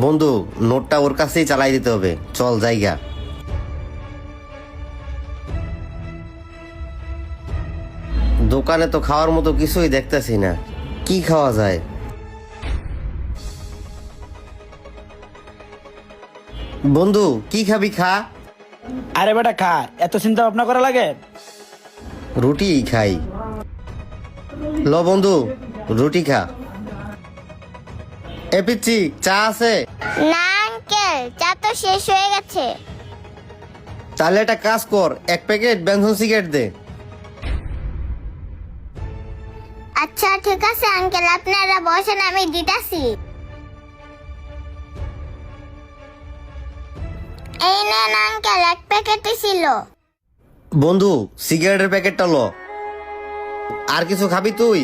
বন্ধু, নোটটা ওর কাছেই চালাই দিতে হবে। চল জায়গা। দোকানে তো খাওয়ার মতো কিছুই দেখতেছি না, কি খাওয়া যায়? বন্ধু, কি খাবি? খা। আরে বেটা খা, এত চিন্তা ভাবনা করা লাগে? রুটি খাই। ল বন্ধু, রুটি খা। এ পিচ্ছি, চা আছে? না আঙ্কেল, চা তো শেষ হয়ে গেছে। তাহলে একটা কাজ কর, এক প্যাকেট বেনসন সিগারেট দে। আচ্ছা ঠিক আছে আঙ্কেল, আপনারা বসেন, আমি দিতাছি। এই নেন আঙ্কেল, এক প্যাকেটই ছিল। বন্ধু, সিগারেটের প্যাকেটটা ল। আর কিছু খাবি তুই?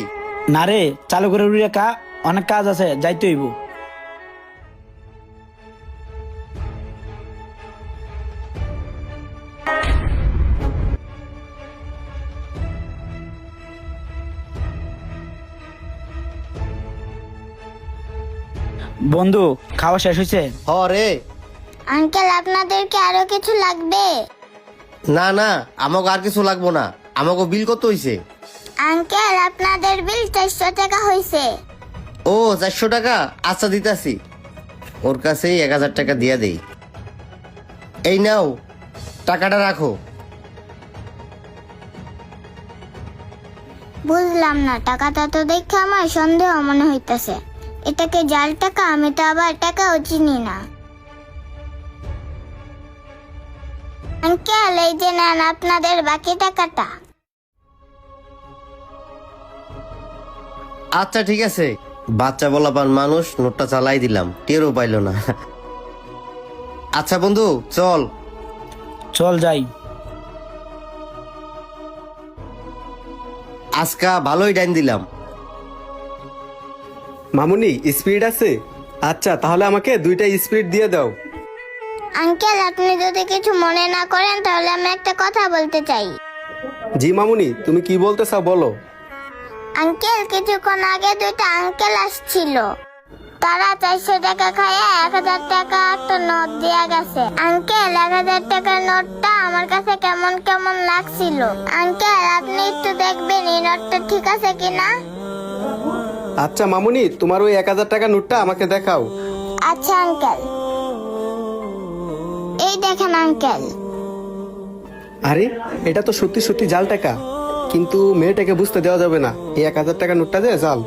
না রে, চালু করে উড়িয়ে খা, অনেক কাজ আছে, যাইতে হইব। বন্ধু, খাওয়া শেষ হয়েছে? হ রে। আঙ্কেল আপনাদেরকে আরো কিছু লাগবে? না না, আমাকে আর কিছু লাগবো না। আমাকে বিল কত হইছে? আঙ্কেল আপনাদের বিল 400 টাকা হয়েছে। ও, 400 টাকা? আচ্ছা দিতাছি। ওর কাছেই 1000 টাকা দিয়া দেই। এই নাও, টাকাটা রাখো। বুঝলাম না, টাকাটা তো দেখে আমার সন্দেহ মনে হইতাছে। এটাকে জাল টাকা? আমি তো আবার টাকাও চিনি না। আঙ্কেল এই যে নেন আপনাদের বাকি টাকাটা। আচ্ছা ঠিক আছে। বাচ্চা বলাপান মানুষ, নোটটা চালাই দিলাম, টেরও পাইল না। আচ্ছা বন্ধু, চল। চল যাই। আজকা ভালোই ডাইন দিলাম। মামুনি, স্পিড আছে? আচ্ছা, তাহলে আমাকে 2টা স্পিড দিয়ে দাও। আঙ্কেল আপনি যদি কিছু মনে না করেন তাহলে আমি একটা কথা বলতে চাই। জি মামুনি, তুমি কি বলতে চাও বলো। আঙ্কেল কিছুক্ষণ আগে দুইটা আঙ্কেল আসছিল, তারা 400 টাকা খাইয়া 1000 টাকা একটা নোট দিয়া গেছে। আঙ্কেল 1000 টাকার নোটটা আমার কাছে কেমন কেমন লাগছিল। আঙ্কেল আপনি একটু দেখবেন এই নোটটা ঠিক আছে কিনা। আচ্ছা মামুনি, তোমার ওই 1000 টাকা নোটটা আমাকে দেখাও। আচ্ছা আঙ্কেল, এই দেখেন আঙ্কেল। আরে, এটা তো সত্যি সত্যি জাল টাকা, কিন্তু মেয়েটাকে বুঝতে দেওয়া যাবে না এই 1000 টাকা নোটটা যে জাল।